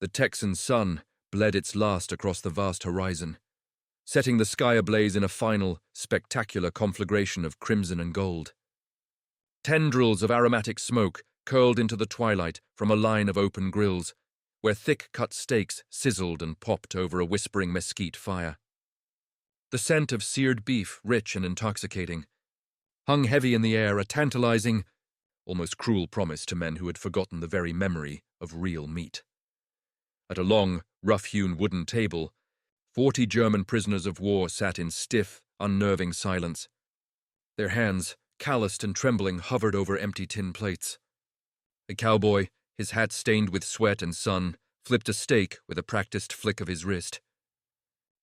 The Texan sun bled its last across the vast horizon, setting the sky ablaze in a final, spectacular conflagration of crimson and gold. Tendrils of aromatic smoke curled into the twilight from a line of open grills, where thick-cut steaks sizzled and popped over a whispering mesquite fire. The scent of seared beef, rich and intoxicating, hung heavy in the air, a tantalizing, almost cruel promise to men who had forgotten the very memory of real meat. At a long, rough-hewn wooden table, 40 German prisoners of war sat in stiff, unnerving silence. Their hands, calloused and trembling, hovered over empty tin plates. A cowboy, his hat stained with sweat and sun, flipped a steak with a practiced flick of his wrist.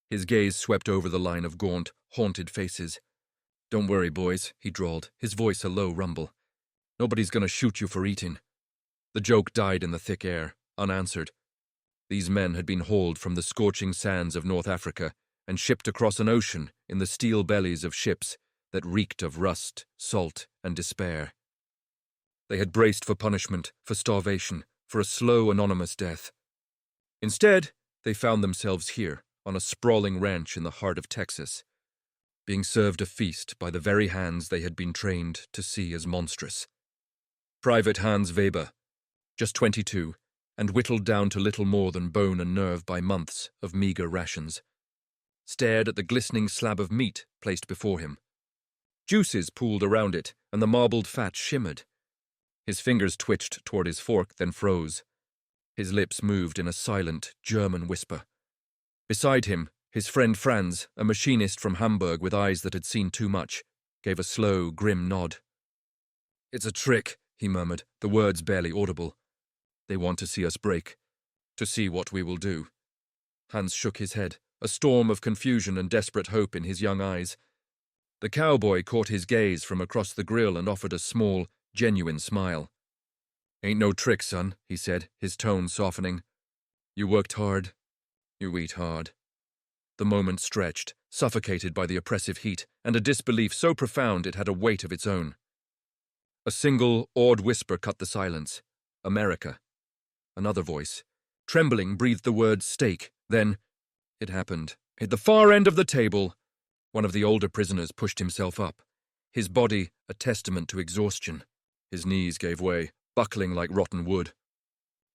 His gaze swept over the line of gaunt, haunted faces. "Don't worry, boys," he drawled, his voice a low rumble. "Nobody's gonna shoot you for eating." The joke died in the thick air, unanswered. These men had been hauled from the scorching sands of North Africa and shipped across an ocean in the steel bellies of ships that reeked of rust, salt, and despair. They had braced for punishment, for starvation, for a slow, anonymous death. Instead, they found themselves here, on a sprawling ranch in the heart of Texas, being served a feast by the very hands they had been trained to see as monstrous. Private Hans Weber, just 22, and whittled down to little more than bone and nerve by months of meager rations, stared at the glistening slab of meat placed before him. Juices pooled around it, and the marbled fat shimmered. His fingers twitched toward his fork, then froze. His lips moved in a silent, German whisper. Beside him, his friend Franz, a machinist from Hamburg with eyes that had seen too much, gave a slow, grim nod. "It's a trick," he murmured, the words barely audible. "They want to see us break, to see what we will do." Hans shook his head, a storm of confusion and desperate hope in his young eyes. The cowboy caught his gaze from across the grill and offered a small, genuine smile. "Ain't no trick, son," he said, his tone softening. "You worked hard. You eat hard." The moment stretched, suffocated by the oppressive heat, and a disbelief so profound it had a weight of its own. A single, awed whisper cut the silence. "America." Another voice, trembling, breathed the word steak. Then, it happened. At the far end of the table, one of the older prisoners pushed himself up, his body a testament to exhaustion. His knees gave way, buckling like rotten wood.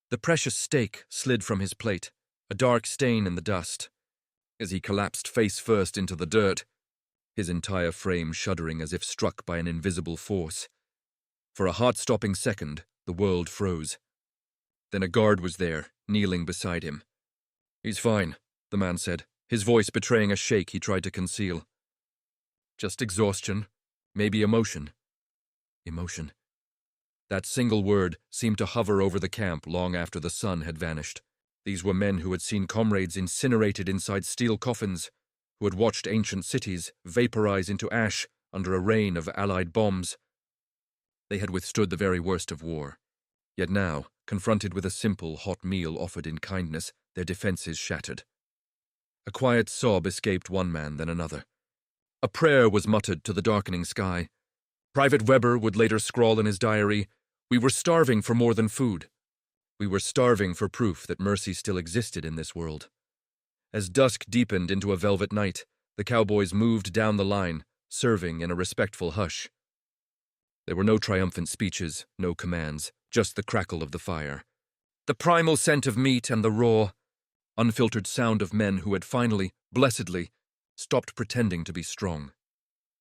The precious steak slid from his plate, a dark stain in the dust. As he collapsed face first into the dirt, his entire frame shuddering as if struck by an invisible force. For a heart-stopping second, the world froze. Then a guard was there, kneeling beside him. "He's fine," the man said, his voice betraying a shake he tried to conceal. "Just exhaustion, maybe emotion." Emotion. That single word seemed to hover over the camp long after the sun had vanished. These were men who had seen comrades incinerated inside steel coffins, who had watched ancient cities vaporize into ash under a rain of Allied bombs. They had withstood the very worst of war. Yet now, confronted with a simple, hot meal offered in kindness, their defenses shattered. A quiet sob escaped one man, then another. A prayer was muttered to the darkening sky. Private Weber would later scrawl in his diary, "We were starving for more than food. We were starving for proof that mercy still existed in this world." As dusk deepened into a velvet night, the cowboys moved down the line, serving in a respectful hush. There were no triumphant speeches, no commands, just the crackle of the fire, the primal scent of meat and the raw, unfiltered sound of men who had finally, blessedly, stopped pretending to be strong.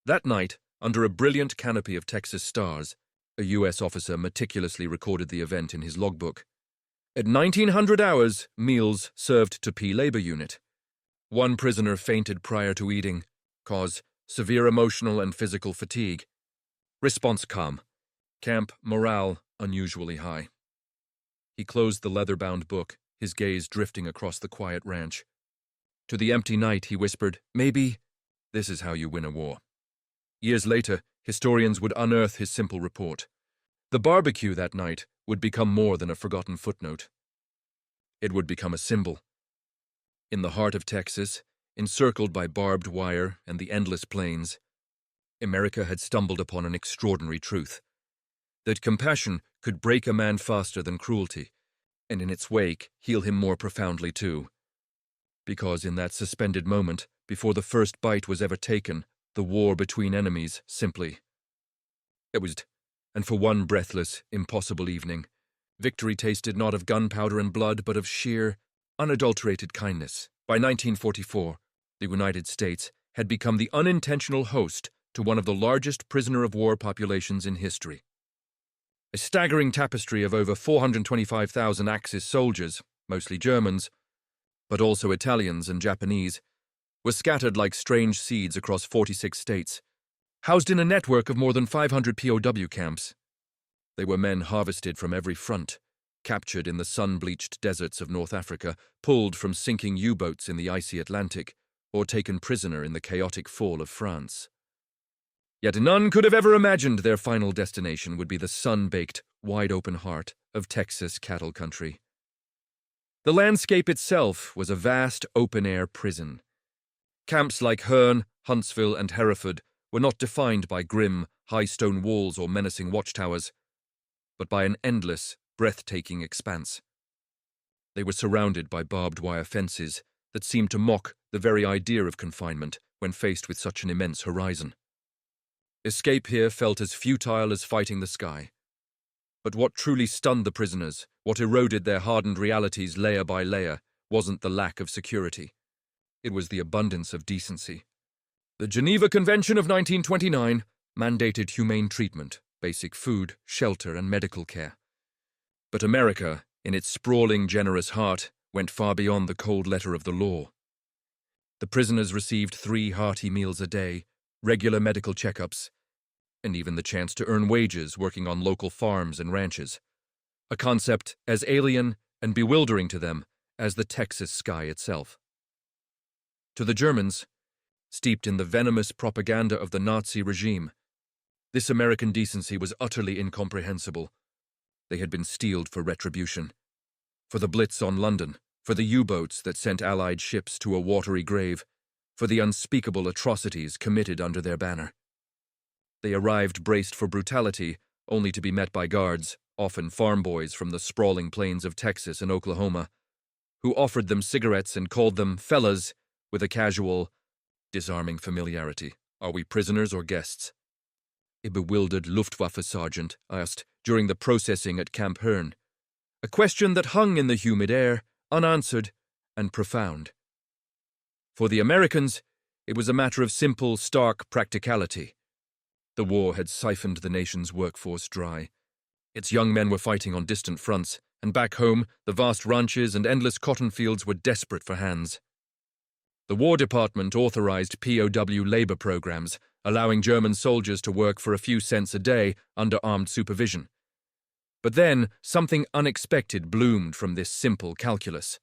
That night, under a brilliant canopy of Texas stars, a U.S. officer meticulously recorded the event in his logbook. At 1900 hours, meals served to P labor unit. One prisoner fainted prior to eating, cause severe emotional and physical fatigue. Response calm. Camp morale unusually high. He closed the leather-bound book, his gaze drifting across the quiet ranch. To the empty night, he whispered, "Maybe this is how you win a war." Years later, historians would unearth his simple report. The barbecue that night would become more than a forgotten footnote. It would become a symbol. In the heart of Texas, encircled by barbed wire and the endless plains, America had stumbled upon an extraordinary truth: that compassion could break a man faster than cruelty, and in its wake heal him more profoundly too. Because in that suspended moment, before the first bite was ever taken, the war between enemies simply. It was, and for one breathless, impossible evening, victory tasted not of gunpowder and blood, but of sheer, unadulterated kindness. By 1944, the United States had become the unintentional host to one of the largest prisoner-of-war populations in history. A staggering tapestry of over 425,000 Axis soldiers, mostly Germans, but also Italians and Japanese, were scattered like strange seeds across 46 states, housed in a network of more than 500 POW camps. They were men harvested from every front, captured in the sun-bleached deserts of North Africa, pulled from sinking U-boats in the icy Atlantic, or taken prisoner in the chaotic fall of France. Yet none could have ever imagined their final destination would be the sun-baked, wide-open heart of Texas cattle country. The landscape itself was a vast open-air prison. Camps like Herne, Huntsville, and Hereford were not defined by grim, high stone walls or menacing watchtowers, but by an endless, breathtaking expanse. They were surrounded by barbed wire fences that seemed to mock the very idea of confinement when faced with such an immense horizon. Escape here felt as futile as fighting the sky. But what truly stunned the prisoners, what eroded their hardened realities layer by layer, wasn't the lack of security. It was the abundance of decency. The Geneva Convention of 1929 mandated humane treatment, basic food, shelter, and medical care. But America, in its sprawling, generous heart, went far beyond the cold letter of the law. The prisoners received 3 hearty meals a day, regular medical checkups, and even the chance to earn wages working on local farms and ranches, a concept as alien and bewildering to them as the Texas sky itself. To the Germans, steeped in the venomous propaganda of the Nazi regime, this American decency was utterly incomprehensible. They had been steeled for retribution, for the blitz on London, for the U-boats that sent Allied ships to a watery grave, for the unspeakable atrocities committed under their banner. They arrived braced for brutality, only to be met by guards, often farm boys from the sprawling plains of Texas and Oklahoma, who offered them cigarettes and called them fellas with a casual, disarming familiarity. Are we prisoners or guests? A bewildered Luftwaffe sergeant asked during the processing at Camp Herne, a question that hung in the humid air, unanswered and profound. For the Americans, it was a matter of simple, stark practicality. The war had siphoned the nation's workforce dry. Its young men were fighting on distant fronts, and back home, the vast ranches and endless cotton fields were desperate for hands. The War Department authorized POW labor programs, allowing German soldiers to work for a few cents a day under armed supervision. But then, something unexpected bloomed from this simple calculus.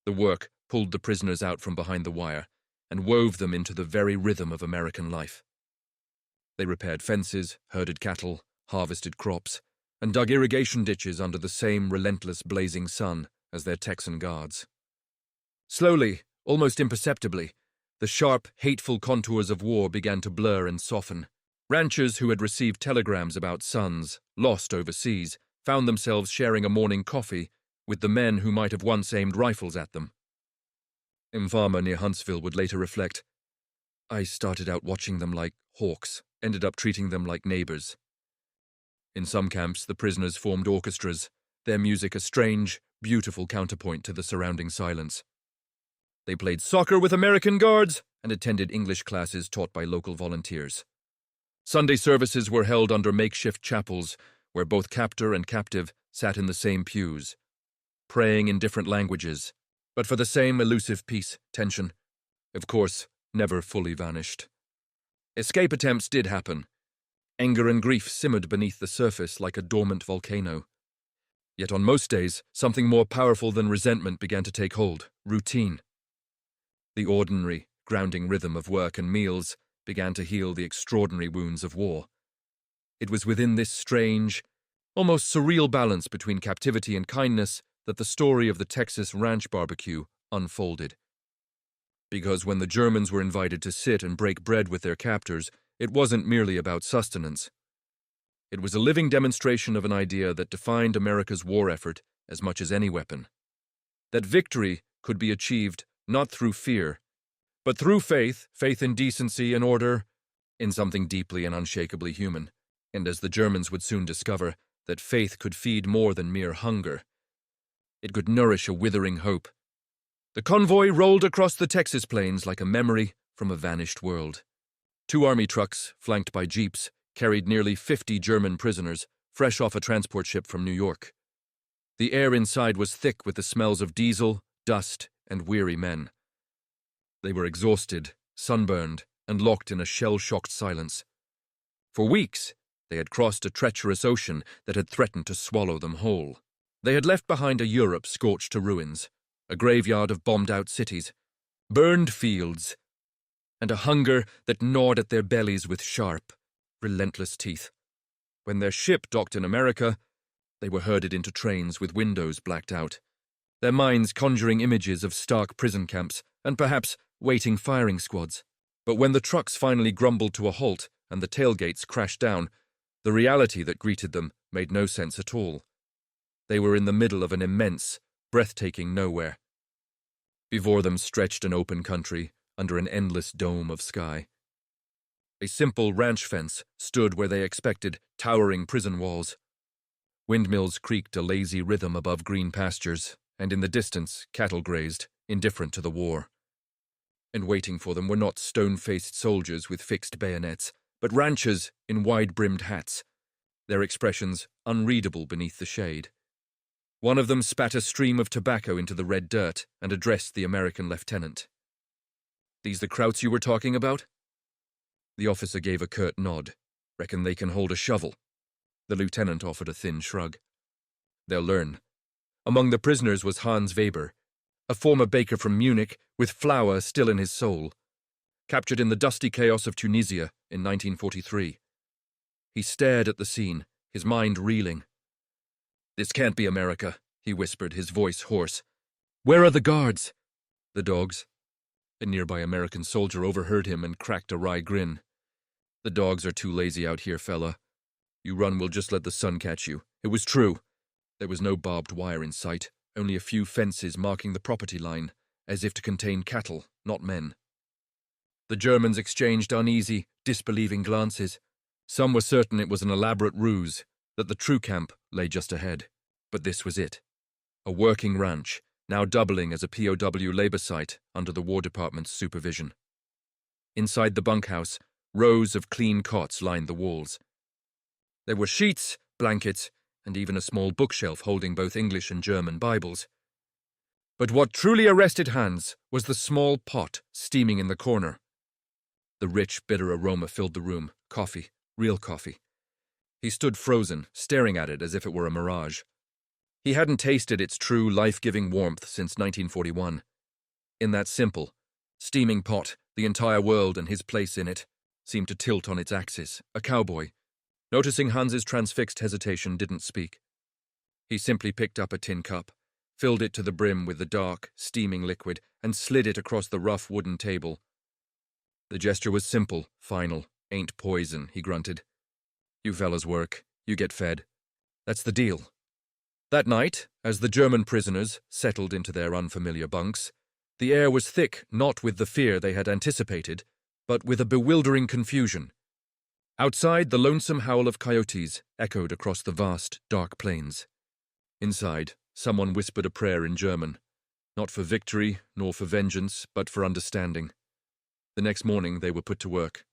The work pulled the prisoners out from behind the wire and wove them into the very rhythm of American life. They repaired fences, herded cattle, harvested crops, and dug irrigation ditches under the same relentless blazing sun as their Texan guards. Slowly, almost imperceptibly, the sharp, hateful contours of war began to blur and soften. Ranchers who had received telegrams about sons, lost overseas, found themselves sharing a morning coffee with the men who might have once aimed rifles at them. A farmer near Huntsville would later reflect, I started out watching them like hawks, ended up treating them like neighbors. In some camps, the prisoners formed orchestras, their music a strange, beautiful counterpoint to the surrounding silence. They played soccer with American guards and attended English classes taught by local volunteers. Sunday services were held under makeshift chapels where both captor and captive sat in the same pews, praying in different languages, but for the same elusive peace, tension, of course, never fully vanished. Escape attempts did happen. Anger and grief simmered beneath the surface like a dormant volcano. Yet on most days, something more powerful than resentment began to take hold, routine. The ordinary, grounding rhythm of work and meals began to heal the extraordinary wounds of war. It was within this strange, almost surreal balance between captivity and kindness that the story of the Texas ranch barbecue unfolded. Because when the Germans were invited to sit and break bread with their captors, it wasn't merely about sustenance. It was a living demonstration of an idea that defined America's war effort as much as any weapon. That victory could be achieved not through fear, but through faith, faith in decency and order, in something deeply and unshakably human. And as the Germans would soon discover, that faith could feed more than mere hunger. It could nourish a withering hope. The convoy rolled across the Texas plains like a memory from a vanished world. 2 army trucks, flanked by jeeps, carried nearly 50 German prisoners, fresh off a transport ship from New York. The air inside was thick with the smells of diesel, dust, and weary men. They were exhausted, sunburned, and locked in a shell-shocked silence. For weeks, they had crossed a treacherous ocean that had threatened to swallow them whole. They had left behind a Europe scorched to ruins, a graveyard of bombed-out cities, burned fields, and a hunger that gnawed at their bellies with sharp, relentless teeth. When their ship docked in America, they were herded into trains with windows blacked out, their minds conjuring images of stark prison camps and perhaps waiting firing squads. But when the trucks finally grumbled to a halt and the tailgates crashed down, the reality that greeted them made no sense at all. They were in the middle of an immense, breathtaking nowhere. Before them stretched an open country under an endless dome of sky. A simple ranch fence stood where they expected towering prison walls. Windmills creaked a lazy rhythm above green pastures, and in the distance cattle grazed, indifferent to the war. And waiting for them were not stone-faced soldiers with fixed bayonets, but ranchers in wide-brimmed hats, their expressions unreadable beneath the shade. One of them spat a stream of tobacco into the red dirt and addressed the American lieutenant. "These the Krauts you were talking about?" The officer gave a curt nod. "Reckon they can hold a shovel." The lieutenant offered a thin shrug. "They'll learn." Among the prisoners was Hans Weber, a former baker from Munich with flour still in his soul, captured in the dusty chaos of Tunisia in 1943. He stared at the scene, his mind reeling. "This can't be America," he whispered, his voice hoarse. "Where are the guards?" "The dogs." A nearby American soldier overheard him and cracked a wry grin. "The dogs are too lazy out here, fella. You run, we'll just let the sun catch you." It was true. There was no barbed wire in sight, only a few fences marking the property line, as if to contain cattle, not men. The Germans exchanged uneasy, disbelieving glances. Some were certain it was an elaborate ruse, that the true camp lay just ahead. But this was it. A working ranch, now doubling as a POW labor site under the War Department's supervision. Inside the bunkhouse, rows of clean cots lined the walls. There were sheets, blankets, and even a small bookshelf holding both English and German Bibles. But what truly arrested Hans was the small pot steaming in the corner. The rich, bitter aroma filled the room. Coffee, real coffee. He stood frozen, staring at it as if it were a mirage. He hadn't tasted its true, life-giving warmth since 1941. In that simple, steaming pot, the entire world and his place in it seemed to tilt on its axis. A cowboy, noticing Hans's transfixed hesitation, didn't speak. He simply picked up a tin cup, filled it to the brim with the dark, steaming liquid, and slid it across the rough wooden table. The gesture was simple, final. "Ain't poison," he grunted. "You fellas work, you get fed. That's the deal." That night, as the German prisoners settled into their unfamiliar bunks, the air was thick not with the fear they had anticipated, but with a bewildering confusion. Outside, the lonesome howl of coyotes echoed across the vast, dark plains. Inside, someone whispered a prayer in German, not for victory nor for vengeance, but for understanding. The next morning they were put to work.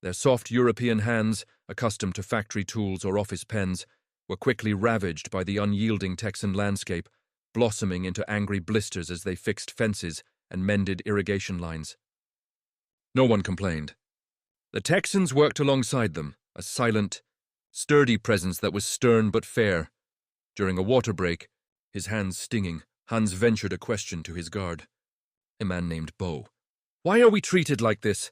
Their soft European hands, accustomed to factory tools or office pens, were quickly ravaged by the unyielding Texan landscape, blossoming into angry blisters as they fixed fences and mended irrigation lines. No one complained. The Texans worked alongside them, a silent, sturdy presence that was stern but fair. During a water break, his hands stinging, Hans ventured a question to his guard, a man named Bo. "Why are we treated like this?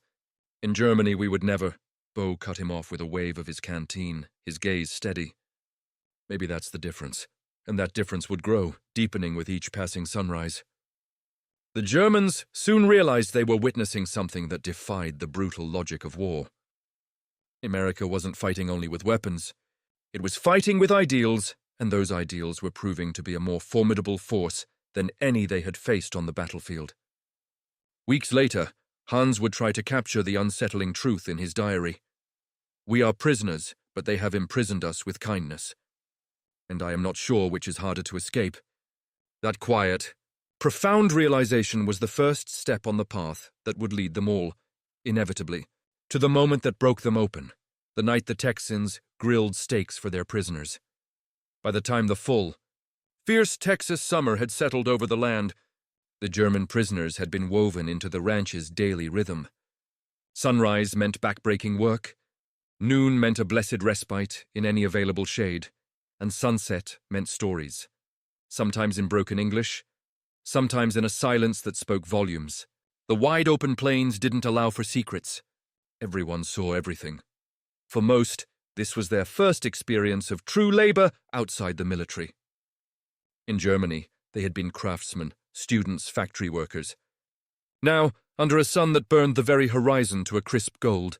In Germany we would never." Bo cut him off with a wave of his canteen, his gaze steady. "Maybe that's the difference, and that difference would grow, deepening with each passing sunrise." The Germans soon realized they were witnessing something that defied the brutal logic of war. America wasn't fighting only with weapons. It was fighting with ideals, and those ideals were proving to be a more formidable force than any they had faced on the battlefield. Weeks later, Hans would try to capture the unsettling truth in his diary. "We are prisoners, but they have imprisoned us with kindness. And I am not sure which is harder to escape." That quiet, profound realization was the first step on the path that would lead them all, inevitably, to the moment that broke them open, the night the Texans grilled steaks for their prisoners. By the time the full, fierce Texas summer had settled over the land, the German prisoners had been woven into the ranch's daily rhythm. Sunrise meant backbreaking work, noon meant a blessed respite in any available shade, and sunset meant stories, sometimes in broken English, sometimes in a silence that spoke volumes. The wide-open plains didn't allow for secrets. Everyone saw everything. For most, this was their first experience of true labor outside the military. In Germany, they had been craftsmen, students, factory workers. Now, under a sun that burned the very horizon to a crisp gold,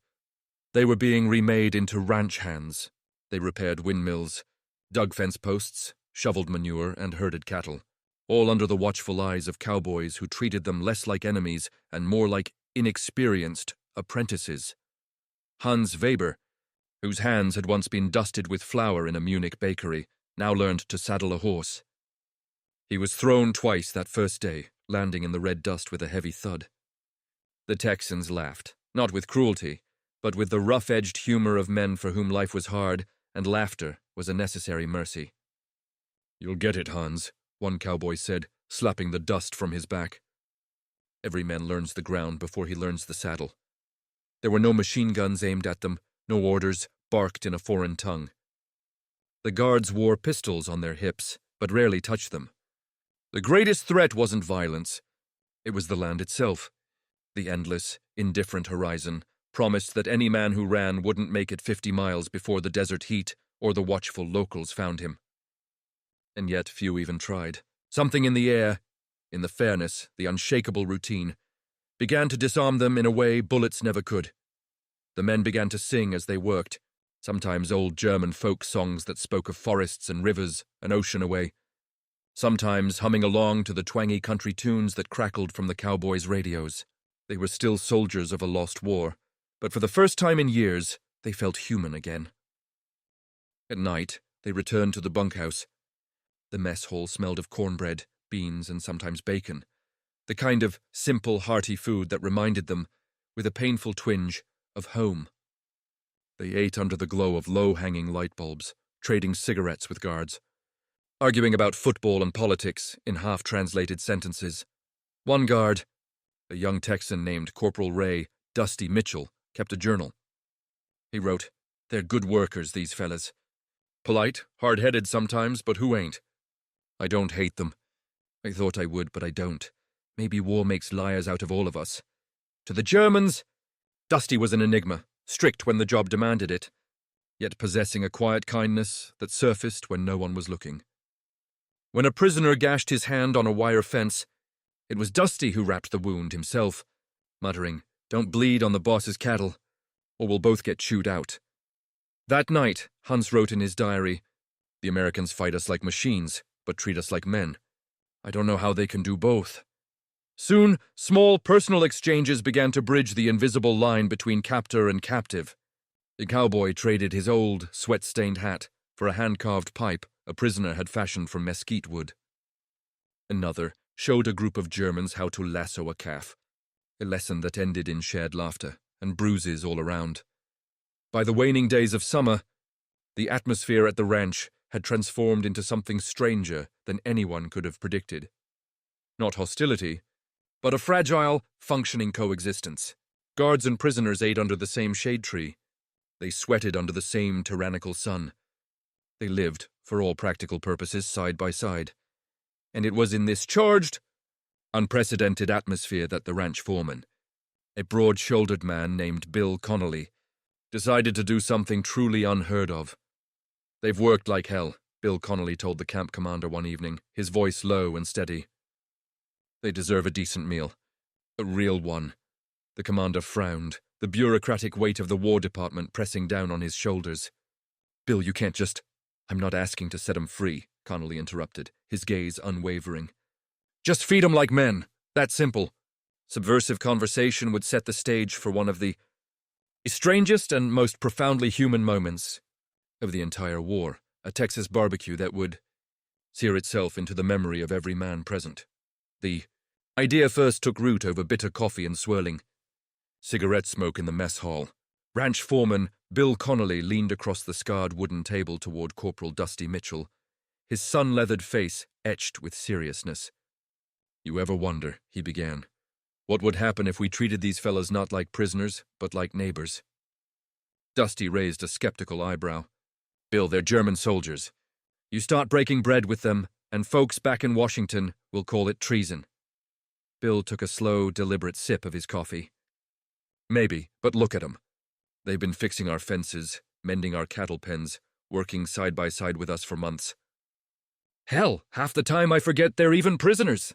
they were being remade into ranch hands. They repaired windmills, dug fence posts, shoveled manure, and herded cattle, all under the watchful eyes of cowboys who treated them less like enemies and more like inexperienced apprentices. Hans Weber, whose hands had once been dusted with flour in a Munich bakery, now learned to saddle a horse. He was thrown twice that first day, landing in the red dust with a heavy thud. The Texans laughed, not with cruelty, but with the rough-edged humor of men for whom life was hard and laughter was a necessary mercy. "You'll get it, Hans," one cowboy said, slapping the dust from his back. Every man learns the ground before he learns the saddle. There were no machine guns aimed at them, no orders barked in a foreign tongue. The guards wore pistols on their hips, but rarely touched them. The greatest threat wasn't violence. It was the land itself. The endless, indifferent horizon promised that any man who ran wouldn't make it 50 miles before the desert heat or the watchful locals found him. And yet few even tried. Something in the air, in the fairness, the unshakable routine, began to disarm them in a way bullets never could. The men began to sing as they worked, sometimes old German folk songs that spoke of forests and rivers, an ocean away, sometimes humming along to the twangy country tunes that crackled from the cowboys' radios. They were still soldiers of a lost war, but for the first time in years, they felt human again. At night, they returned to the bunkhouse. The mess hall smelled of cornbread, beans, and sometimes bacon, the kind of simple, hearty food that reminded them, with a painful twinge, of home. They ate under the glow of low-hanging light bulbs, trading cigarettes with guards, arguing about football and politics in half-translated sentences. One guard, a young Texan named Corporal Ray Dusty Mitchell, kept a journal. He wrote, "They're good workers, these fellas. Polite, hard-headed sometimes, but who ain't? I don't hate them. I thought I would, but I don't. Maybe war makes liars out of all of us. To the Germans, Dusty was an enigma, strict when the job demanded it, yet possessing a quiet kindness that surfaced when no one was looking. When a prisoner gashed his hand on a wire fence, it was Dusty who wrapped the wound himself, muttering, 'Don't bleed on the boss's cattle, or we'll both get chewed out.' That night, Hans wrote in his diary, 'The Americans fight us like machines, but treat us like men. I don't know how they can do both.' Soon, small personal exchanges began to bridge the invisible line between captor and captive. The cowboy traded his old, sweat-stained hat for a hand-carved pipe a prisoner had fashioned from mesquite wood. Another showed a group of Germans how to lasso a calf, a lesson that ended in shared laughter and bruises all around. By the waning days of summer, the atmosphere at the ranch had transformed into something stranger than anyone could have predicted. Not hostility, but a fragile, functioning coexistence. Guards and prisoners ate under the same shade tree. They sweated under the same tyrannical sun. They lived, for all practical purposes, side by side. And it was in this charged, unprecedented atmosphere that the ranch foreman, a broad-shouldered man named Bill Connelly, decided to do something truly unheard of. "They've worked like hell," Bill Connelly told the camp commander one evening, his voice low and steady. "They deserve a decent meal. A real one." The commander frowned, the bureaucratic weight of the War Department pressing down on his shoulders. "Bill, you can't just..." I'm not asking to set 'em free, Connelly interrupted, his gaze unwavering. Just feed 'em like men. That simple. Subversive conversation would set the stage for one of the strangest and most profoundly human moments of the entire war, a Texas barbecue that would sear itself into the memory of every man present. The idea first took root over bitter coffee and swirling cigarette smoke in the mess hall. Ranch foreman Bill Connelly leaned across the scarred wooden table toward Corporal Dusty Mitchell, his sun-leathered face etched with seriousness. You ever wonder, he began, what would happen if we treated these fellas not like prisoners, but like neighbors? Dusty raised a skeptical eyebrow. Bill, they're German soldiers. You start breaking bread with them, and folks back in Washington will call it treason. Bill took a slow, deliberate sip of his coffee. Maybe, but look at 'em. They've been fixing our fences, mending our cattle pens, working side by side with us for months. Hell, half the time I forget they're even prisoners.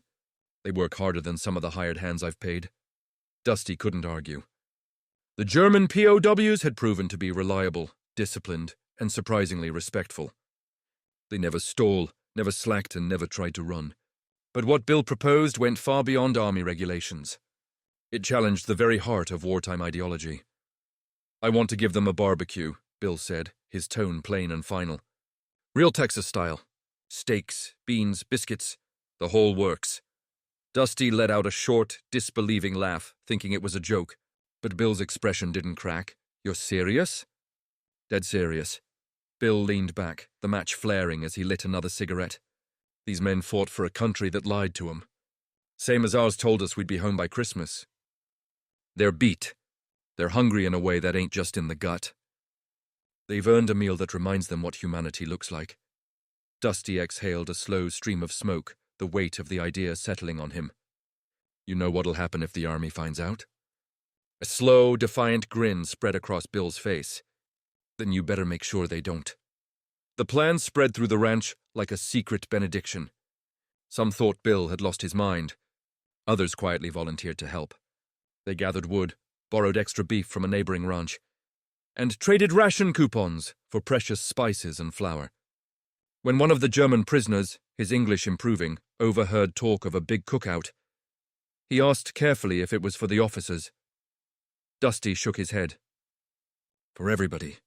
They work harder than some of the hired hands I've paid. Dusty couldn't argue. The German POWs had proven to be reliable, disciplined, and surprisingly respectful. They never stole, never slacked, and never tried to run. But what Bill proposed went far beyond army regulations. It challenged the very heart of wartime ideology. I want to give them a barbecue, Bill said, his tone plain and final. Real Texas style. Steaks, beans, biscuits, the whole works. Dusty let out a short, disbelieving laugh, thinking it was a joke, but Bill's expression didn't crack. You're serious? Dead serious. Bill leaned back, the match flaring as he lit another cigarette. These men fought for a country that lied to 'em. Same as ours told us we'd be home by Christmas. They're beat. They're hungry in a way that ain't just in the gut. They've earned a meal that reminds them what humanity looks like. Dusty exhaled a slow stream of smoke, the weight of the idea settling on him. You know what'll happen if the army finds out? A slow, defiant grin spread across Bill's face. Then you better make sure they don't. The plan spread through the ranch like a secret benediction. Some thought Bill had lost his mind. Others quietly volunteered to help. They gathered wood, borrowed extra beef from a neighboring ranch, and traded ration coupons for precious spices and flour. When one of the German prisoners, his English improving, overheard talk of a big cookout, he asked carefully if it was for the officers. Dusty shook his head. For everybody.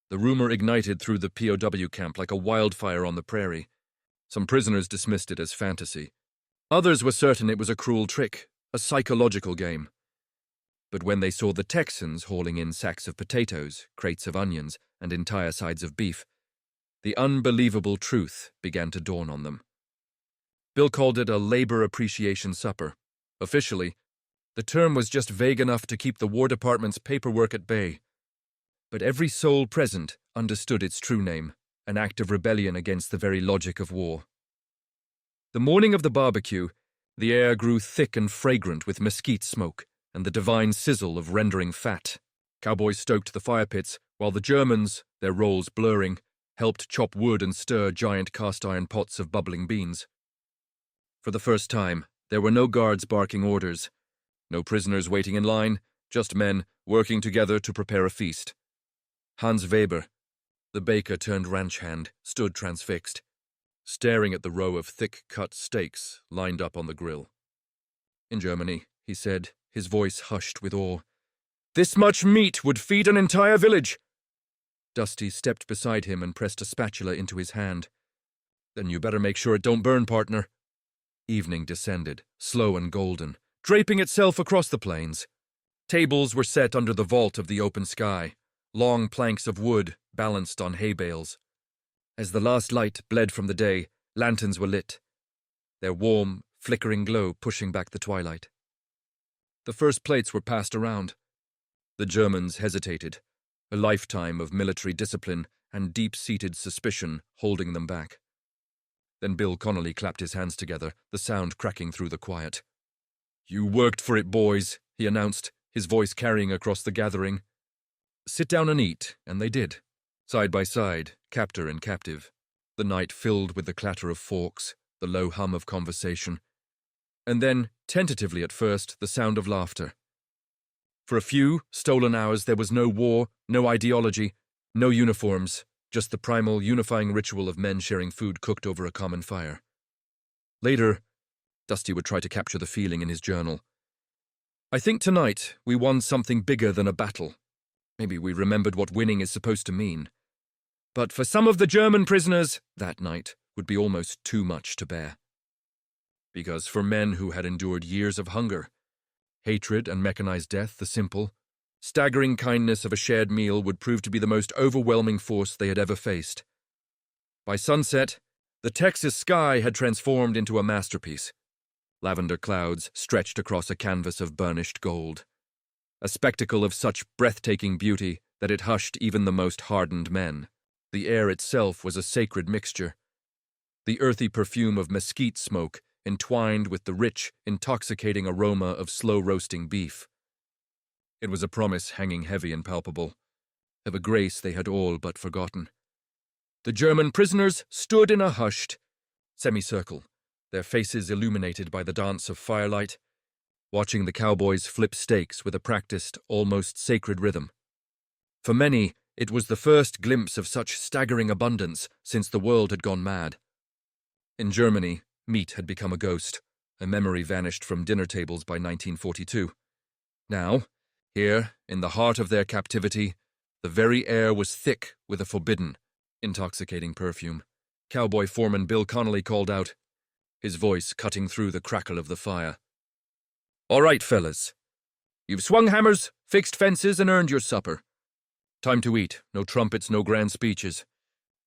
The rumor ignited through the POW camp like a wildfire on the prairie. Some prisoners dismissed it as fantasy. Others were certain it was a cruel trick, a psychological game. But when they saw the Texans hauling in sacks of potatoes, crates of onions, and entire sides of beef, the unbelievable truth began to dawn on them. Bill called it a labor appreciation supper. Officially, the term was just vague enough to keep the War Department's paperwork at bay. But every soul present understood its true name, an act of rebellion against the very logic of war. The morning of the barbecue, the air grew thick and fragrant with mesquite smoke and the divine sizzle of rendering fat. Cowboys stoked the fire pits, while the Germans, their roles blurring, helped chop wood and stir giant cast-iron pots of bubbling beans. For the first time, there were no guards barking orders, no prisoners waiting in line, just men working together to prepare a feast. Hans Weber, the baker turned ranch hand, stood transfixed, staring at the row of thick-cut steaks lined up on the grill. In Germany, he said, his voice hushed with awe, this much meat would feed an entire village. Dusty stepped beside him and pressed a spatula into his hand. Then you better make sure it don't burn, partner. Evening descended, slow and golden, draping itself across the plains. Tables were set under the vault of the open sky, long planks of wood balanced on hay bales. As the last light bled from the day, lanterns were lit, their warm, flickering glow pushing back the twilight. The first plates were passed around. The Germans hesitated, a lifetime of military discipline and deep-seated suspicion holding them back. Then Bill Connelly clapped his hands together, the sound cracking through the quiet. You worked for it, boys, he announced, his voice carrying across the gathering. Sit down and eat, and they did. Side by side, captor and captive, the night filled with the clatter of forks, the low hum of conversation, and then, tentatively at first, the sound of laughter. For a few stolen hours there was no war, no ideology, no uniforms, just the primal, unifying ritual of men sharing food cooked over a common fire. Later, Dusty would try to capture the feeling in his journal. I think tonight we won something bigger than a battle. Maybe we remembered what winning is supposed to mean. But for some of the German prisoners, that night would be almost too much to bear. Because for men who had endured years of hunger, hatred and mechanized death, the simple, staggering kindness of a shared meal would prove to be the most overwhelming force they had ever faced. By sunset, the Texas sky had transformed into a masterpiece. Lavender clouds stretched across a canvas of burnished gold. A spectacle of such breathtaking beauty that it hushed even the most hardened men. The air itself was a sacred mixture. The earthy perfume of mesquite smoke entwined with the rich, intoxicating aroma of slow-roasting beef. It was a promise hanging heavy and palpable, of a grace they had all but forgotten. The German prisoners stood in a hushed semicircle, their faces illuminated by the dance of firelight, watching the cowboys flip steaks with a practiced, almost sacred rhythm. For many, it was the first glimpse of such staggering abundance since the world had gone mad. In Germany, meat had become a ghost, a memory vanished from dinner tables by 1942. Now, here, in the heart of their captivity, the very air was thick with a forbidden, intoxicating perfume. Cowboy foreman Bill Connelly called out, his voice cutting through the crackle of the fire. "All right, fellas. You've swung hammers, fixed fences, and earned your supper. Time to eat. No trumpets, no grand speeches.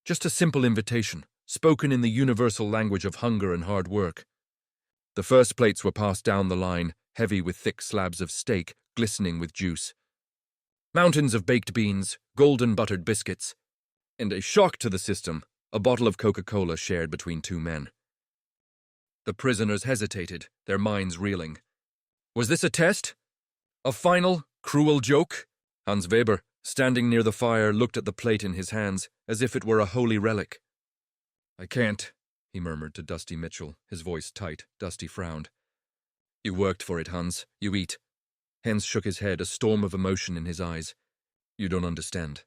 Just a simple invitation, spoken in the universal language of hunger and hard work." The first plates were passed down the line, heavy with thick slabs of steak, glistening with juice. Mountains of baked beans, golden buttered biscuits, and a shock to the system, a bottle of Coca-Cola shared between two men. The prisoners hesitated, their minds reeling. Was this a test? A final, cruel joke? Hans Weber, standing near the fire, looked at the plate in his hands, as if it were a holy relic. "I can't," he murmured to Dusty Mitchell, his voice tight. Dusty frowned. "You worked for it, Hans. You eat." Hans shook his head, a storm of emotion in his eyes. "You don't understand.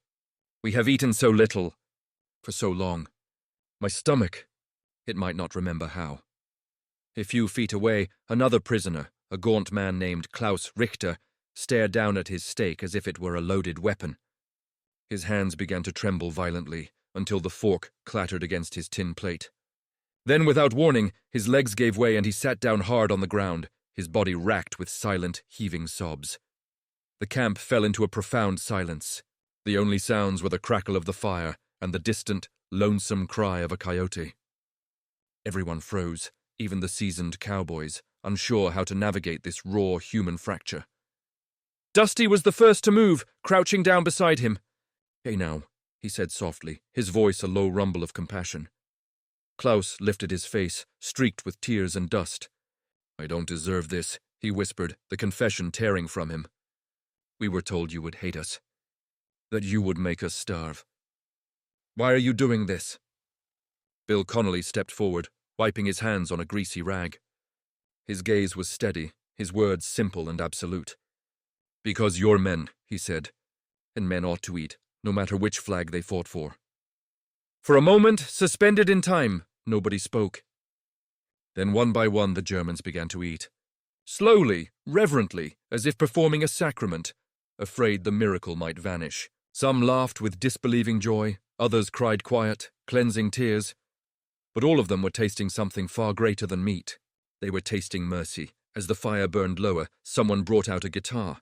We have eaten so little, for so long. My stomach, it might not remember how." A few feet away, another prisoner, a gaunt man named Klaus Richter, stared down at his steak as if it were a loaded weapon. His hands began to tremble violently until the fork clattered against his tin plate. Then, without warning, his legs gave way and he sat down hard on the ground, his body racked with silent, heaving sobs. The camp fell into a profound silence. The only sounds were the crackle of the fire and the distant, lonesome cry of a coyote. Everyone froze, even the seasoned cowboys, unsure how to navigate this raw human fracture. Dusty was the first to move, crouching down beside him. "Hey now," he said softly, his voice a low rumble of compassion. Klaus lifted his face, streaked with tears and dust. "I don't deserve this," he whispered, the confession tearing from him. "We were told you would hate us, that you would make us starve. Why are you doing this?" Bill Connelly stepped forward, wiping his hands on a greasy rag. His gaze was steady, his words simple and absolute. "Because you're men," he said, "and men ought to eat, no matter which flag they fought for." For a moment, suspended in time, nobody spoke. Then one by one the Germans began to eat. Slowly, reverently, as if performing a sacrament, afraid the miracle might vanish. Some laughed with disbelieving joy, others cried quiet, cleansing tears. But all of them were tasting something far greater than meat. They were tasting mercy. As the fire burned lower, someone brought out a guitar.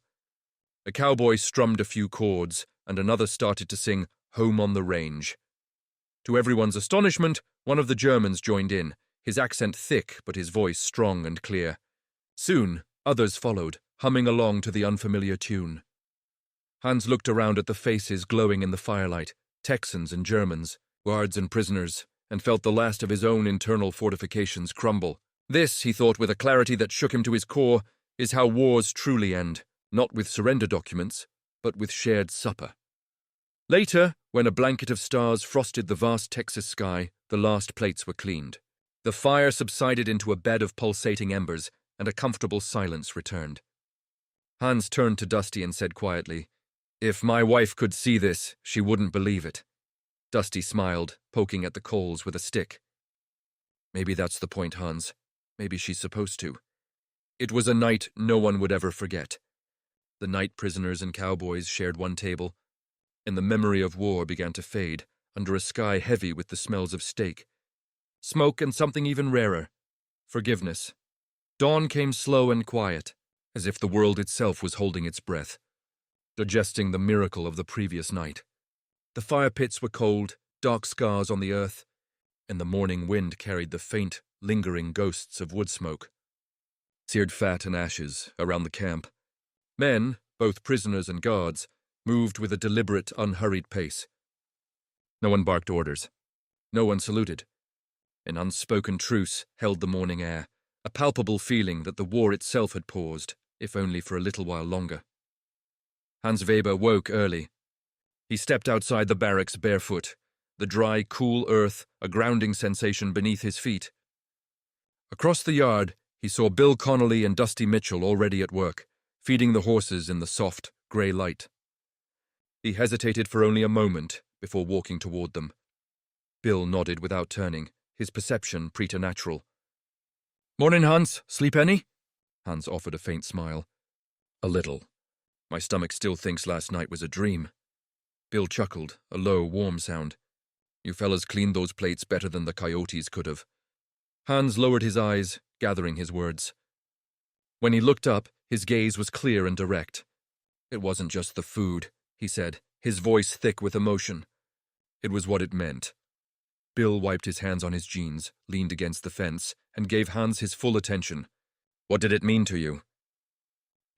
A cowboy strummed a few chords, and another started to sing Home on the Range. To everyone's astonishment, one of the Germans joined in, his accent thick but his voice strong and clear. Soon, others followed, humming along to the unfamiliar tune. Hans looked around at the faces glowing in the firelight, Texans and Germans, guards and prisoners, and felt the last of his own internal fortifications crumble. This, he thought with a clarity that shook him to his core, is how wars truly end, not with surrender documents, but with shared supper. Later, when a blanket of stars frosted the vast Texas sky, the last plates were cleaned. The fire subsided into a bed of pulsating embers, and a comfortable silence returned. Hans turned to Dusty and said quietly, "If my wife could see this, she wouldn't believe it." Dusty smiled, poking at the coals with a stick. Maybe that's the point, Hans. Maybe she's supposed to. It was a night no one would ever forget. The night prisoners and cowboys shared one table, and the memory of war began to fade under a sky heavy with the smells of steak, smoke, and something even rarer, forgiveness. Dawn came slow and quiet, as if the world itself was holding its breath, digesting the miracle of the previous night. The fire pits were cold, dark scars on the earth, and the morning wind carried the faint, lingering ghosts of wood smoke. Seared fat and ashes around the camp. Men, both prisoners and guards, moved with a deliberate, unhurried pace. No one barked orders. No one saluted. An unspoken truce held the morning air, a palpable feeling that the war itself had paused, if only for a little while longer. Hans Weber woke early. He stepped outside the barracks barefoot, the dry, cool earth a grounding sensation beneath his feet. Across the yard, he saw Bill Connelly and Dusty Mitchell already at work, feeding the horses in the soft, grey light. He hesitated for only a moment before walking toward them. Bill nodded without turning, his perception preternatural. "Morning, Hans. Sleep any?" Hans offered a faint smile. "A little. My stomach still thinks last night was a dream." Bill chuckled, a low, warm sound. "You fellas cleaned those plates better than the coyotes could have." Hans lowered his eyes, gathering his words. When he looked up, his gaze was clear and direct. "It wasn't just the food," he said, his voice thick with emotion. "It was what it meant." Bill wiped his hands on his jeans, leaned against the fence, and gave Hans his full attention. "What did it mean to you?"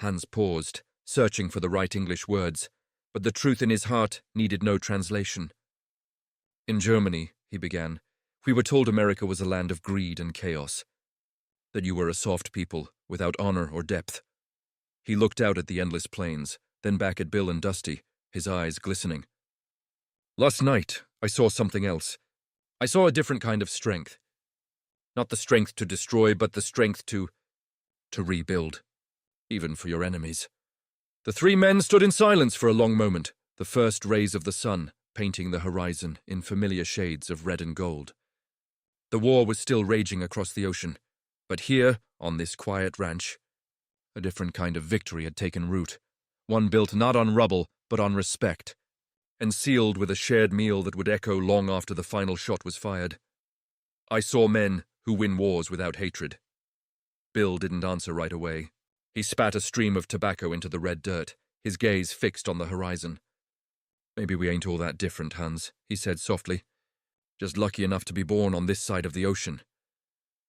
Hans paused, searching for the right English words, but the truth in his heart needed no translation. "In Germany," he began, "we were told America was a land of greed and chaos. That you were a soft people, without honor or depth." He looked out at the endless plains, then back at Bill and Dusty, his eyes glistening. "Last night, I saw something else. I saw a different kind of strength. Not the strength to destroy, but the strength to rebuild, even for your enemies." The three men stood in silence for a long moment, the first rays of the sun painting the horizon in familiar shades of red and gold. The war was still raging across the ocean, but here, on this quiet ranch, a different kind of victory had taken root, one built not on rubble, but on respect, and sealed with a shared meal that would echo long after the final shot was fired. I saw men who win wars without hatred. Bill didn't answer right away. He spat a stream of tobacco into the red dirt, his gaze fixed on the horizon. "Maybe we ain't all that different, Hans," he said softly. "Just lucky enough to be born on this side of the ocean."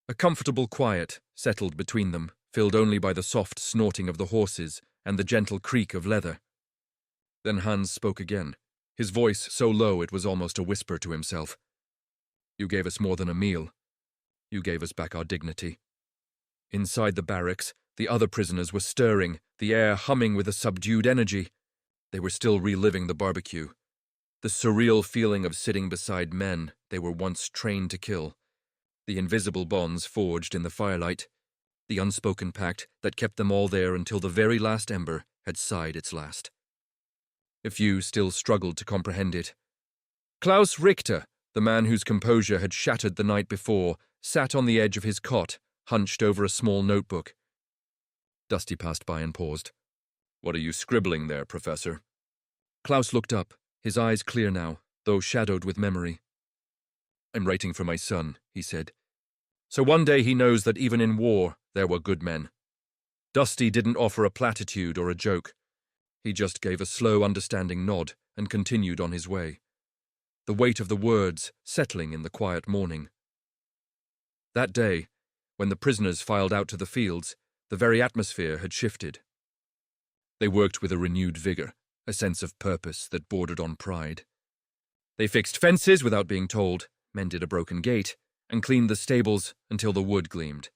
A comfortable quiet settled between them, filled only by the soft snorting of the horses and the gentle creak of leather. Then Hans spoke again, his voice so low it was almost a whisper to himself. "You gave us more than a meal. You gave us back our dignity." Inside the barracks, the other prisoners were stirring, the air humming with a subdued energy. They were still reliving the barbecue, the surreal feeling of sitting beside men they were once trained to kill, the invisible bonds forged in the firelight, the unspoken pact that kept them all there until the very last ember had sighed its last. A few still struggled to comprehend it. Klaus Richter, the man whose composure had shattered the night before, sat on the edge of his cot, hunched over a small notebook. Dusty passed by and paused. "What are you scribbling there, Professor?" Klaus looked up, his eyes clear now, though shadowed with memory. "I'm writing for my son," he said. "So one day he knows that even in war there were good men." Dusty didn't offer a platitude or a joke. He just gave a slow, understanding nod and continued on his way, the weight of the words settling in the quiet morning. That day, when the prisoners filed out to the fields, the very atmosphere had shifted. They worked with a renewed vigor, a sense of purpose that bordered on pride. They fixed fences without being told, mended a broken gate, and cleaned the stables until the wood gleamed.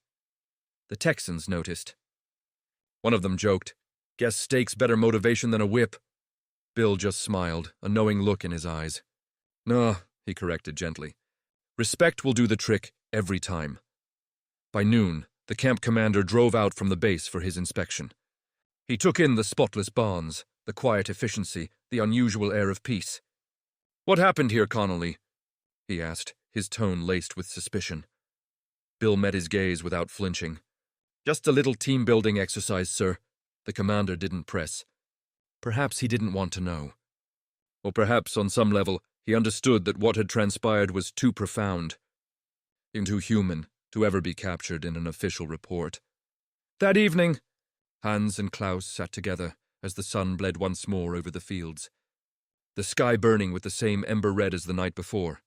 The Texans noticed. One of them joked, "Guess steak's better motivation than a whip." Bill just smiled, a knowing look in his eyes. "No," he corrected gently. "Respect will do the trick every time." By noon, the camp commander drove out from the base for his inspection. He took in the spotless barns, the quiet efficiency, the unusual air of peace. What happened here, Connelly? He asked, his tone laced with suspicion. Bill met his gaze without flinching. Just a little team-building exercise, sir. The commander didn't press. Perhaps he didn't want to know. Or perhaps, on some level, he understood that what had transpired was too profound and too human to ever be captured in an official report. That evening, Hans and Klaus sat together as the sun bled once more over the fields, the sky burning with the same ember red as the night before.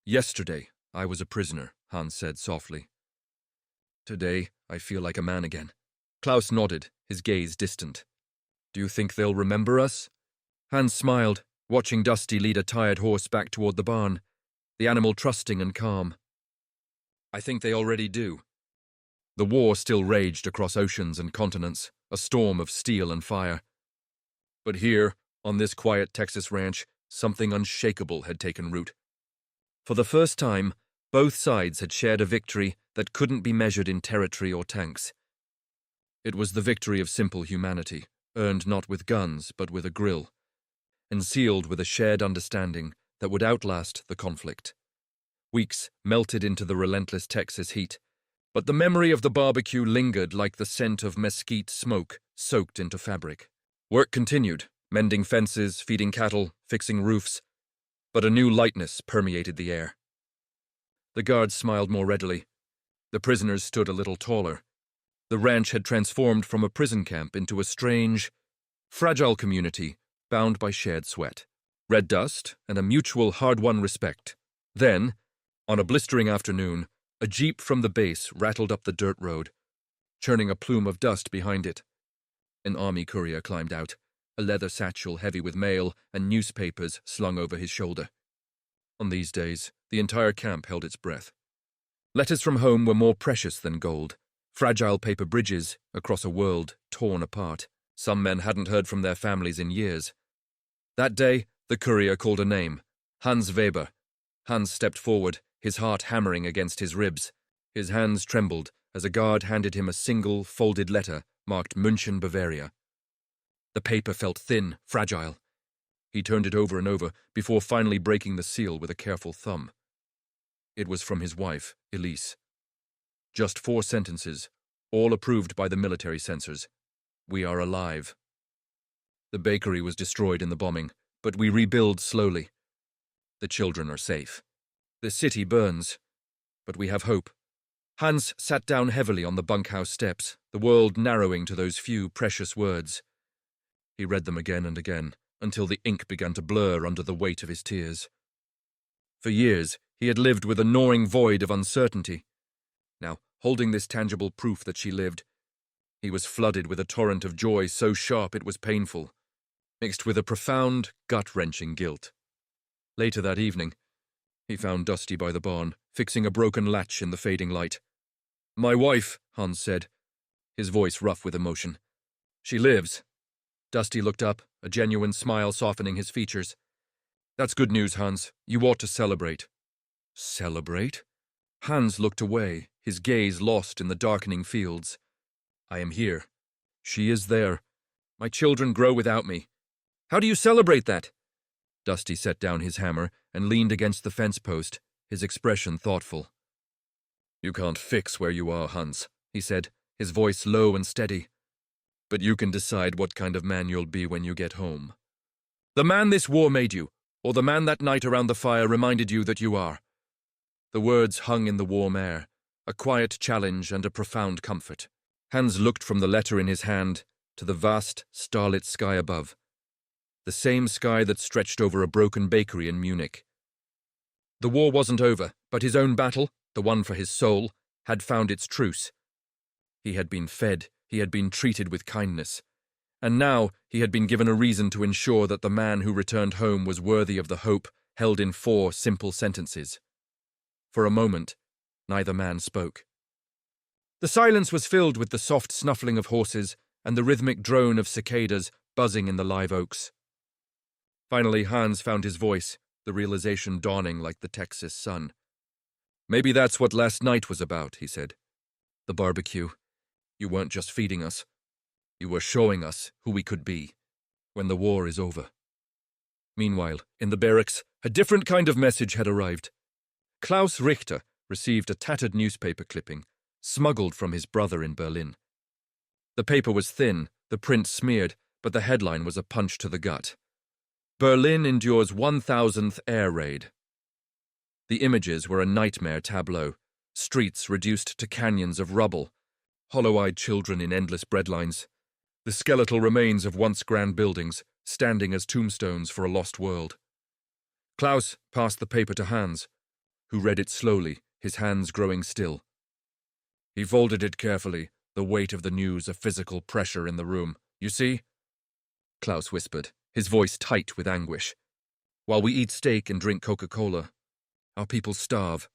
Yesterday, I was a prisoner, Hans said softly. Today, I feel like a man again. Klaus nodded, his gaze distant. Do you think they'll remember us? Hans smiled, watching Dusty lead a tired horse back toward the barn, the animal trusting and calm. I think they already do. The war still raged across oceans and continents, a storm of steel and fire. But here, on this quiet Texas ranch, something unshakable had taken root. For the first time, both sides had shared a victory that couldn't be measured in territory or tanks. It was the victory of simple humanity, earned not with guns but with a grill, and sealed with a shared understanding that would outlast the conflict. Weeks melted into the relentless Texas heat, but the memory of the barbecue lingered like the scent of mesquite smoke soaked into fabric. Work continued, mending fences, feeding cattle, fixing roofs, but a new lightness permeated the air. The guards smiled more readily. The prisoners stood a little taller. The ranch had transformed from a prison camp into a strange, fragile community bound by shared sweat, red dust, and a mutual hard-won respect. Then, on a blistering afternoon, a jeep from the base rattled up the dirt road, churning a plume of dust behind it. An army courier climbed out, a leather satchel heavy with mail and newspapers slung over his shoulder. On these days, the entire camp held its breath. Letters from home were more precious than gold, fragile paper bridges across a world torn apart. Some men hadn't heard from their families in years. That day, the courier called a name, Hans Weber. Hans stepped forward, his heart hammering against his ribs. His hands trembled as a guard handed him a single, folded letter marked München, Bavaria. The paper felt thin, fragile. He turned it over and over before finally breaking the seal with a careful thumb. It was from his wife, Elise. Just 4 sentences, all approved by the military censors. We are alive. The bakery was destroyed in the bombing, but we rebuild slowly. The children are safe. The city burns, but we have hope. Hans sat down heavily on the bunkhouse steps, the world narrowing to those few precious words. He read them again and again, until the ink began to blur under the weight of his tears. For years, he had lived with a gnawing void of uncertainty. Now, holding this tangible proof that she lived, he was flooded with a torrent of joy so sharp it was painful, mixed with a profound, gut-wrenching guilt. Later that evening, he found Dusty by the barn, fixing a broken latch in the fading light. My wife, Hans said, his voice rough with emotion. She lives. Dusty looked up, a genuine smile softening his features. That's good news, Hans. You ought to celebrate. Celebrate? Hans looked away, his gaze lost in the darkening fields. I am here. She is there. My children grow without me. How do you celebrate that? Dusty set down his hammer and leaned against the fence post, his expression thoughtful. You can't fix where you are, Hans, he said, his voice low and steady. But you can decide what kind of man you'll be when you get home. The man this war made you, or the man that night around the fire reminded you that you are. The words hung in the warm air, a quiet challenge and a profound comfort. Hans looked from the letter in his hand to the vast, starlit sky above, the same sky that stretched over a broken bakery in Munich. The war wasn't over, but his own battle, the one for his soul, had found its truce. He had been fed, he had been treated with kindness, and now he had been given a reason to ensure that the man who returned home was worthy of the hope held in 4 simple sentences. For a moment, neither man spoke. The silence was filled with the soft snuffling of horses and the rhythmic drone of cicadas buzzing in the live oaks. Finally, Hans found his voice, the realization dawning like the Texas sun. Maybe that's what last night was about, he said. The barbecue. You weren't just feeding us. You were showing us who we could be when the war is over. Meanwhile, in the barracks, A different kind of message had arrived. Klaus Richter received a tattered newspaper clipping, smuggled from his brother in Berlin. The paper was thin, the print smeared, but the headline was a punch to the gut. Berlin endures 1,000th air raid. The images were a nightmare tableau, streets reduced to canyons of rubble, hollow-eyed children in endless breadlines, the skeletal remains of once grand buildings standing as tombstones for a lost world. Klaus passed the paper to Hans, who read it slowly, his hands growing still. He folded it carefully, the weight of the news a physical pressure in the room. You see? Klaus whispered, his voice tight with anguish. While we eat steak and drink Coca-Cola, our people starve.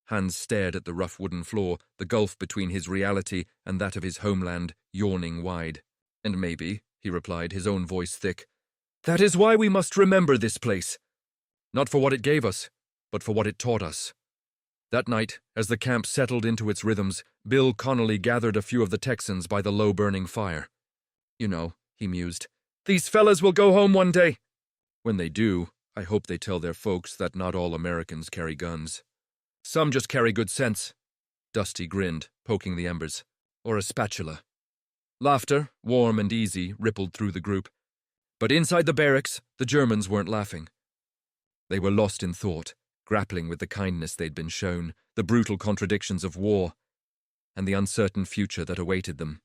Hans stared at the rough wooden floor, the gulf between his reality and that of his homeland yawning wide. And maybe, he replied, his own voice thick, that is why we must remember this place. Not for what it gave us, but for what it taught us. That night, as the camp settled into its rhythms, Bill Connelly gathered a few of the Texans by the low-burning fire. You know, he mused, these fellas will go home one day. When they do, I hope they tell their folks that not all Americans carry guns. Some just carry good sense. Dusty grinned, poking the embers. Or a spatula. Laughter, warm and easy, rippled through the group. But inside the barracks, the Germans weren't laughing. They were lost in thought, grappling with the kindness they'd been shown, the brutal contradictions of war, and the uncertain future that awaited them.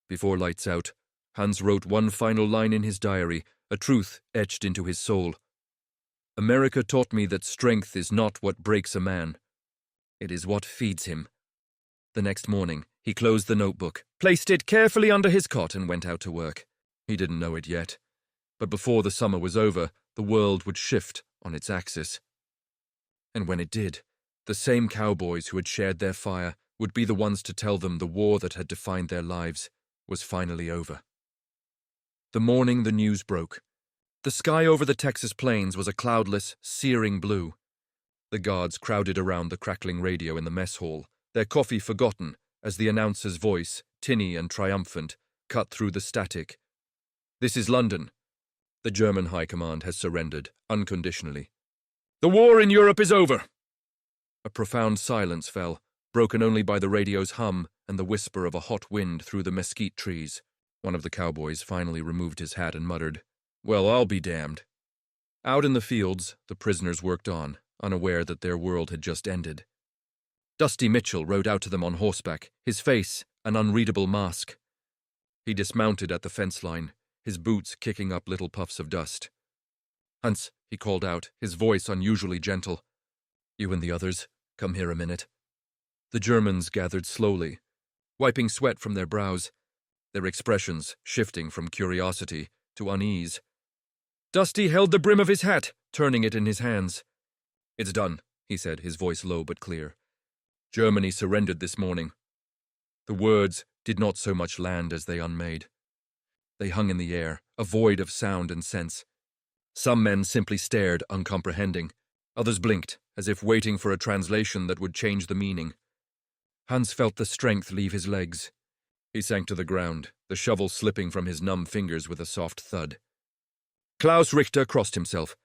Before lights out, Hans wrote one final line in his diary, a truth etched into his soul. America taught me that strength is not what breaks a man. It is what feeds him. The next morning, he closed the notebook, placed it carefully under his cot, and went out to work. He didn't know it yet, but before the summer was over, the world would shift on its axis. And when it did, the same cowboys who had shared their fire would be the ones to tell them the war that had defined their lives was finally over. The morning the news broke, the sky over the Texas plains was a cloudless, searing blue. The guards crowded around the crackling radio in the mess hall, their coffee forgotten as the announcer's voice, tinny and triumphant, cut through the static. This is London. The German High Command has surrendered, unconditionally. The war in Europe is over. A profound silence fell, broken only by the radio's hum and the whisper of a hot wind through the mesquite trees. One of the cowboys finally removed his hat and muttered, Well, I'll be damned. Out in the fields, the prisoners worked on, unaware that their world had just ended. Dusty Mitchell rode out to them on horseback, his face an unreadable mask. He dismounted at the fence line, his boots kicking up little puffs of dust. Hans, he called out, his voice unusually gentle. You and the others, come here a minute. The Germans gathered slowly, wiping sweat from their brows, their expressions shifting from curiosity to unease. Dusty held the brim of his hat, turning it in his hands. It's done, he said, his voice low but clear. Germany surrendered this morning. The words did not so much land as they unmade. They hung in the air, a void of sound and sense. Some men simply stared, uncomprehending. Others blinked, as if waiting for a translation that would change the meaning. Hans felt the strength leave his legs. He sank to the ground, the shovel slipping from his numb fingers with a soft thud. Klaus Richter crossed himself.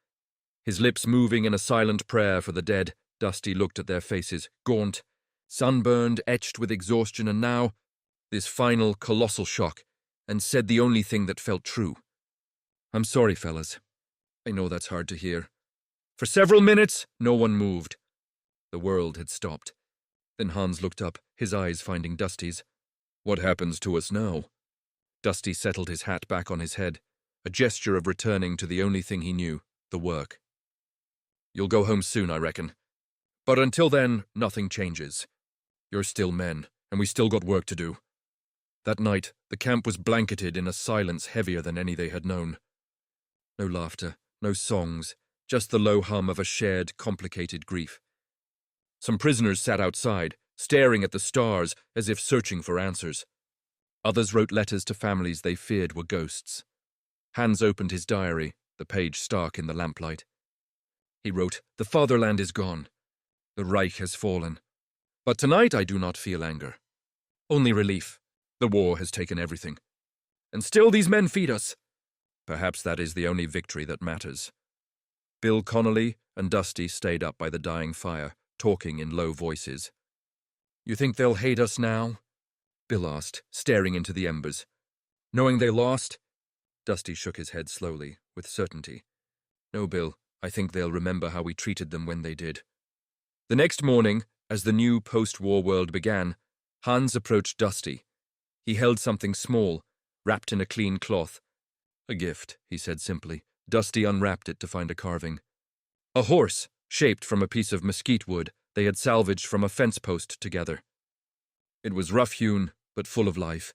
His lips moving in a silent prayer for the dead, Dusty looked at their faces, gaunt, sunburned, etched with exhaustion, and now, this final, colossal shock, and said the only thing that felt true. I'm sorry, fellas. I know that's hard to hear. For several minutes, no one moved. The world had stopped. Then Hans looked up, his eyes finding Dusty's. What happens to us now? Dusty settled his hat back on his head, a gesture of returning to the only thing he knew, the work. You'll go home soon, I reckon. But until then, nothing changes. You're still men, and we still got work to do. That night, the camp was blanketed in a silence heavier than any they had known. No laughter, no songs, just the low hum of a shared, complicated grief. Some prisoners sat outside, staring at the stars as if searching for answers. Others wrote letters to families they feared were ghosts. Hans opened his diary, the page stark in the lamplight. He wrote, The fatherland is gone. The Reich has fallen. But tonight I do not feel anger. Only relief. The war has taken everything. And still these men feed us. Perhaps that is the only victory that matters. Bill Connelly and Dusty stayed up by the dying fire, talking in low voices. "You think they'll hate us now?" Bill asked, staring into the embers. "Knowing they lost?" Dusty shook his head slowly, with certainty. "No, Bill, I think they'll remember how we treated them when they did." The next morning, as the new post-war world began, Hans approached Dusty. He held something small, wrapped in a clean cloth. "A gift," he said simply. Dusty unwrapped it to find a carving. A horse, shaped from a piece of mesquite wood they had salvaged from a fence post together. It was rough-hewn, but full of life,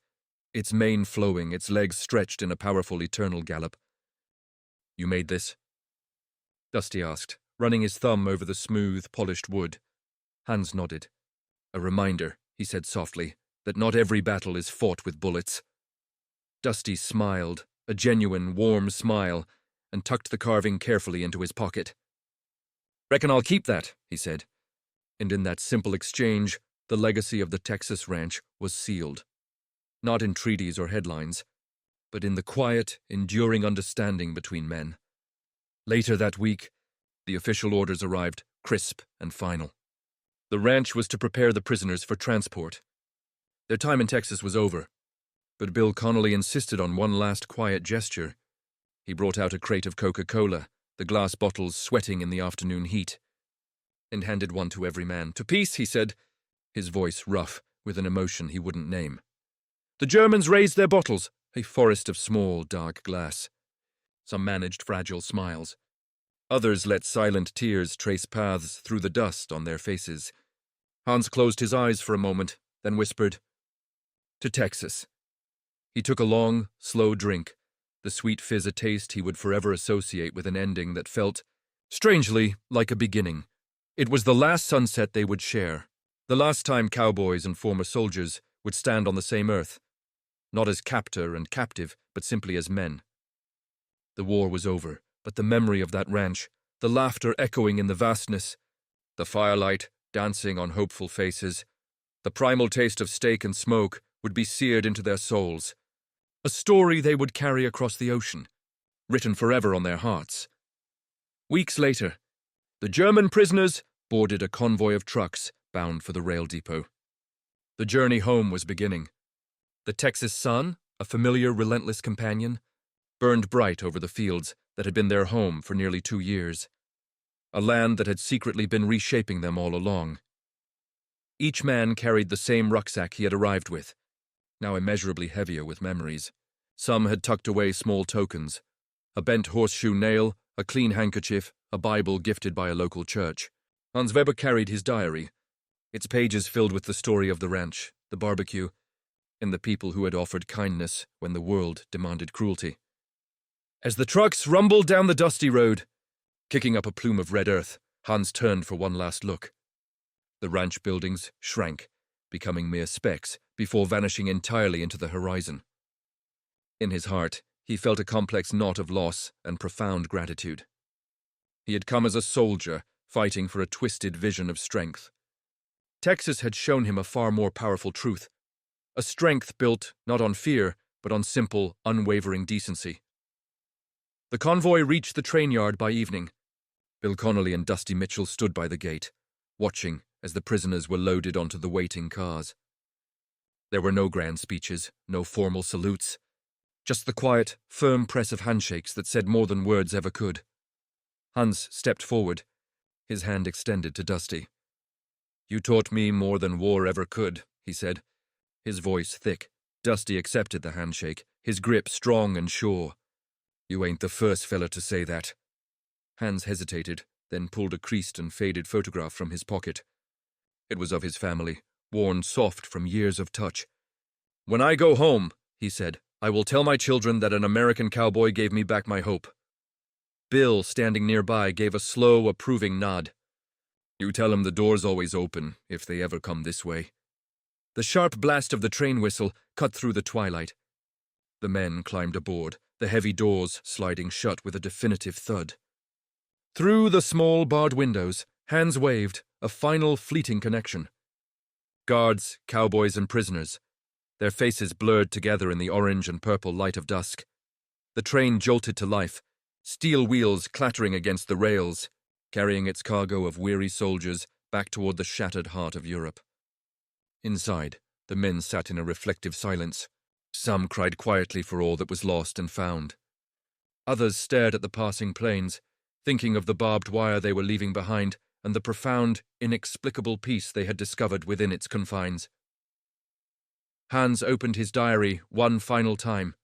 its mane flowing, its legs stretched in a powerful eternal gallop. "You made this?" Dusty asked, running his thumb over the smooth, polished wood. Hans nodded. "A reminder," he said softly, "that not every battle is fought with bullets." Dusty smiled, a genuine, warm smile, and tucked the carving carefully into his pocket. "Reckon I'll keep that," he said. And in that simple exchange, the legacy of the Texas ranch was sealed. Not in treaties or headlines, but in the quiet, enduring understanding between men. Later that week, the official orders arrived, crisp and final. The ranch was to prepare the prisoners for transport. Their time in Texas was over, but Bill Connelly insisted on one last quiet gesture. He brought out a crate of Coca-Cola, the glass bottles sweating in the afternoon heat, and handed one to every man. "To peace," he said, his voice rough with an emotion he wouldn't name. The Germans raised their bottles, a forest of small, dark glass. Some managed fragile smiles. Others let silent tears trace paths through the dust on their faces. Hans closed his eyes for a moment, then whispered, "To Texas." He took a long, slow drink, the sweet fizz a taste he would forever associate with an ending that felt, strangely, like a beginning. It was the last sunset they would share, the last time cowboys and former soldiers would stand on the same earth, not as captor and captive, but simply as men. The war was over, but the memory of that ranch, the laughter echoing in the vastness, the firelight dancing on hopeful faces, the primal taste of steak and smoke would be seared into their souls. A story they would carry across the ocean, written forever on their hearts. Weeks later, the German prisoners boarded a convoy of trucks bound for the rail depot. The journey home was beginning. The Texas sun, a familiar, relentless companion, burned bright over the fields that had been their home for nearly 2 years, a land that had secretly been reshaping them all along. Each man carried the same rucksack he had arrived with, now immeasurably heavier with memories. Some had tucked away small tokens, a bent horseshoe nail, a clean handkerchief, a Bible gifted by a local church. Hans Weber carried his diary, its pages filled with the story of the ranch, the barbecue, and the people who had offered kindness when the world demanded cruelty. As the trucks rumbled down the dusty road, kicking up a plume of red earth, Hans turned for one last look. The ranch buildings shrank, becoming mere specks, before vanishing entirely into the horizon. In his heart, he felt a complex knot of loss and profound gratitude. He had come as a soldier, fighting for a twisted vision of strength. Texas had shown him a far more powerful truth, a strength built not on fear, but on simple, unwavering decency. The convoy reached the train yard by evening. Bill Connelly and Dusty Mitchell stood by the gate, watching as the prisoners were loaded onto the waiting cars. There were no grand speeches, no formal salutes, just the quiet, firm press of handshakes that said more than words ever could. Hans stepped forward, his hand extended to Dusty. "You taught me more than war ever could," he said, his voice thick. Dusty accepted the handshake, his grip strong and sure. "You ain't the first fella to say that." Hans hesitated, then pulled a creased and faded photograph from his pocket. It was of his family, worn soft from years of touch. "When I go home," he said, "I will tell my children that an American cowboy gave me back my hope." Bill, standing nearby, gave a slow, approving nod. "You tell 'em the door's always open, if they ever come this way." The sharp blast of the train whistle cut through the twilight. The men climbed aboard, the heavy doors sliding shut with a definitive thud. Through the small barred windows, Hans waved, a final fleeting connection. Guards, cowboys, and prisoners, their faces blurred together in the orange and purple light of dusk. The train jolted to life, steel wheels clattering against the rails, carrying its cargo of weary soldiers back toward the shattered heart of Europe. Inside, the men sat in a reflective silence. Some cried quietly for all that was lost and found. Others stared at the passing planes, thinking of the barbed wire they were leaving behind and the profound, inexplicable peace they had discovered within its confines. Hans opened his diary one final time.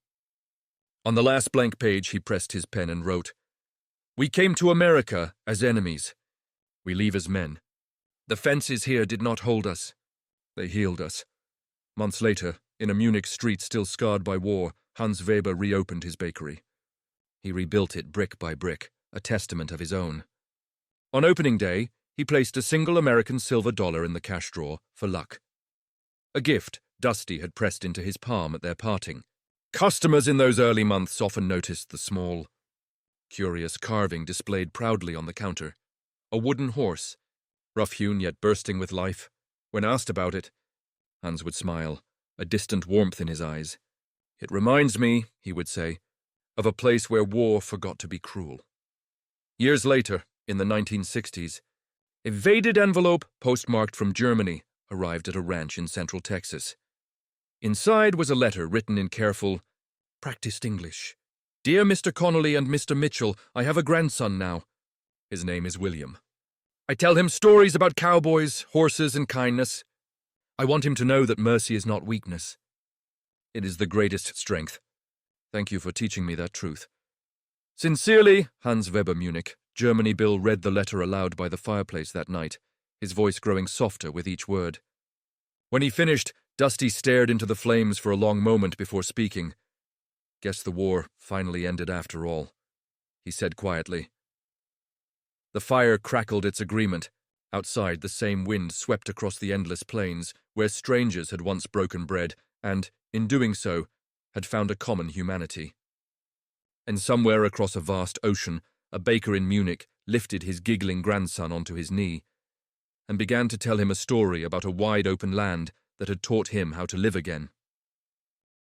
On the last blank page he pressed his pen and wrote, "We came to America as enemies. We leave as men. The fences here did not hold us. They healed us." Months later, in a Munich street still scarred by war, Hans Weber reopened his bakery. He rebuilt it brick by brick, a testament of his own. On opening day, he placed a single American silver dollar in the cash drawer for luck. A gift Dusty had pressed into his palm at their parting. Customers in those early months often noticed the small, curious carving displayed proudly on the counter. A wooden horse, rough-hewn yet bursting with life. When asked about it, Hans would smile, a distant warmth in his eyes. "It reminds me," he would say, "of a place where war forgot to be cruel." Years later, in the 1960s, a faded envelope postmarked from Germany arrived at a ranch in central Texas. Inside was a letter written in careful, practiced English. "Dear Mr. Connelly and Mr. Mitchell, I have a grandson now. His name is William. I tell him stories about cowboys, horses, and kindness. I want him to know that mercy is not weakness. It is the greatest strength. Thank you for teaching me that truth. Sincerely, Hans Weber, Munich." Germany Bill read the letter aloud by the fireplace that night, his voice growing softer with each word. When he finished, Dusty stared into the flames for a long moment before speaking. "Guess the war finally ended after all," he said quietly. The fire crackled its agreement. Outside, the same wind swept across the endless plains, where strangers had once broken bread and, in doing so, had found a common humanity. And somewhere across a vast ocean, a baker in Munich lifted his giggling grandson onto his knee and began to tell him a story about a wide-open land that had taught him how to live again.